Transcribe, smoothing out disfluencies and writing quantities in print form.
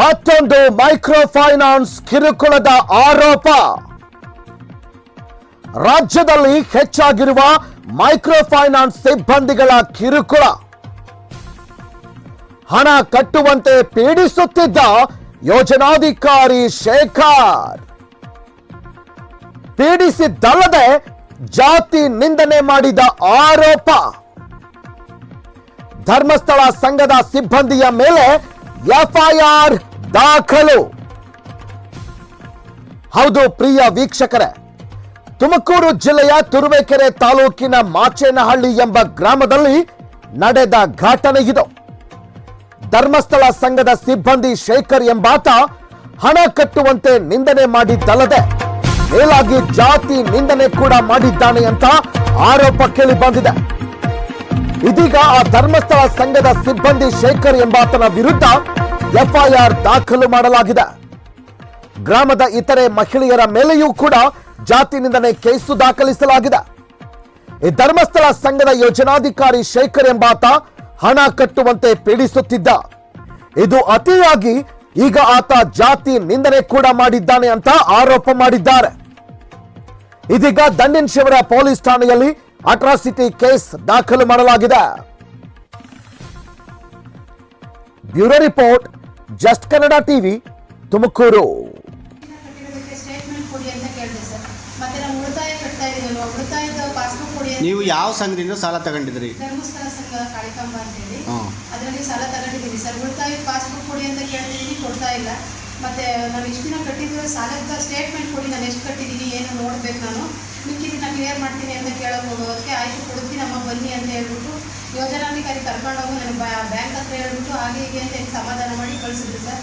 ಮತ್ತೊಂದು micro finance ಕಿರುಕುಳದ ಆರೋಪ. ರಾಜ್ಯದಲ್ಲಿ ಹೆಚ್ಚಾಗಿರುವ ಮೈಕ್ರೋ ಫೈನಾನ್ಸ್ ಸಿಬ್ಬಂದಿಗಳ ಕಿರುಕುಳ. ಹಣ ಕಟ್ಟುವಂತೆ ಪೀಡಿಸುತ್ತಿದ್ದ ಯೋಜನಾಧಿಕಾರಿ ಶೇಖರ್. ಪೀಡಿಸಿದ್ದಲ್ಲದೆ ಜಾತಿ ನಿಂದನೆ ಮಾಡಿದ ಆರೋಪ. ಧರ್ಮಸ್ಥಳ ಸಂಘದ ಸಿಬ್ಬಂದಿಯ ಮೇಲೆ ಎಫ್ಐಆರ್ ದಾಖಲು. ಹೌದು ಪ್ರಿಯ ವೀಕ್ಷಕರೇ, ತುಮಕೂರು ಜಿಲ್ಲೆಯ ತುರುವೇಕೆರೆ ತಾಲೂಕಿನ ಮಾಚೇನಹಳ್ಳಿ ಎಂಬ ಗ್ರಾಮದಲ್ಲಿ ನಡೆದ ಘಟನೆ ಇದು. ಧರ್ಮಸ್ಥಳ ಸಂಘದ ಸಿಬ್ಬಂದಿ ಶೇಖರ್ ಎಂಬಾತ ಹಣ ಕಟ್ಟುವಂತೆ ನಿಂದನೆ ಮಾಡಿದ್ದಲ್ಲದೆ ಮೇಲಾಗಿ ಜಾತಿ ನಿಂದನೆ ಕೂಡ ಮಾಡಿದ್ದಾನೆ ಅಂತ ಆರೋಪ ಕೇಳಿ ಬಂದಿದೆ. ಇದೀಗ ಆ ಧರ್ಮಸ್ಥಳ ಸಂಘದ ಸಿಬ್ಬಂದಿ ಶೇಖರ್ ಎಂಬಾತನ ವಿರುದ್ಧ ಎಫ್ಐಆರ್ ದಾಖಲು ಮಾಡಲಾಗಿದೆ. ಗ್ರಾಮದ ಇತರೆ ಮಹಿಳೆಯರ ಮೇಲೆಯೂ ಕೂಡ ಜಾತಿ ನಿಂದನೆ ಕೇಸು ದಾಖಲಿಸಲಾಗಿದೆ. ಈ ಧರ್ಮಸ್ಥಳ ಸಂಘದ ಯೋಜನಾಧಿಕಾರಿ ಶೇಖರ್ ಎಂಬಾತ ಹಣ ಕಟ್ಟುವಂತೆ ಪೀಡಿಸುತ್ತಿದ್ದ. ಇದು ಅತಿಯಾಗಿ ಈಗ ಆತ ಜಾತಿ ನಿಂದನೆ ಕೂಡ ಮಾಡಿದ್ದಾನೆ ಅಂತ ಆರೋಪ ಮಾಡಿದ್ದಾರೆ. ಇದೀಗ ದಂಡಿನಶಿವರ ಪೊಲೀಸ್ ಠಾಣೆಯಲ್ಲಿ ಅಟ್ರಾಸಿಟಿ ಕೇಸ್ ದಾಖಲು ಮಾಡಲಾಗಿದೆ. Bureau report, just Kannada TV, Tumakuru. ನೀವು ಯಾವ ಸಂಘದಿಂದ ಸಾಲ ತಗೊಂಡಿದ್ರಿ? ಧರ್ಮಸ್ಥಳ ಸಂಘ ಕಾಳಿಕಾಂಬ ಅಂತ ಹೇಳಿ ಅದರಲ್ಲಿ ಸಾಲ ತಗೊಂಡಿದ್ದೀನಿ ಸರ್. ಉಳಿತಾಯ ಪಾಸ್ಬುಕ್ ಕೊಡಿ ಅಂತ ಕೇಳ್ತಿದ್ದೀನಿ, ಕೊಡ್ತಾ ಇಲ್ಲ. ಮತ್ತೆ ನಾನು ಇಷ್ಟು ದಿನ ಕಟ್ಟಿದ್ರೆ ಸಾಲದ ಸ್ಟೇಟ್ಮೆಂಟ್ ಕೊಡಿ, ನಾನು ಎಷ್ಟು ಕಟ್ಟಿದ್ದೀನಿ ಏನು ನೋಡ್ಬೇಕು, ನಾನು ಮಿಕ್ಕಿದ್ದನ್ನ ಕ್ಲಿಯರ್ ಮಾಡ್ತೀನಿ ಅಂತ ಕೇಳೋಕೆ ಹೋಗೋದಕ್ಕೆ ಆಯ್ತು ಕೊಡ್ತೀನಿ ಅಮ್ಮ ಬನ್ನಿ ಅಂತ ಹೇಳ್ಬಿಟ್ಟು ಯೋಜನಾಧಿಕಾರಿ ಕರ್ಕೊಂಡೋಗಿ ನನಗೆ ಬ್ಯಾಂಕ್ ಹತ್ರ ಹೇಳ್ಬಿಟ್ಟು ಹಾಗೆ ಹೀಗೆ ಅಂತ ಸಮಾಧಾನ ಮಾಡಿ ಕಳಿಸಿದ್ರು ಸರ್.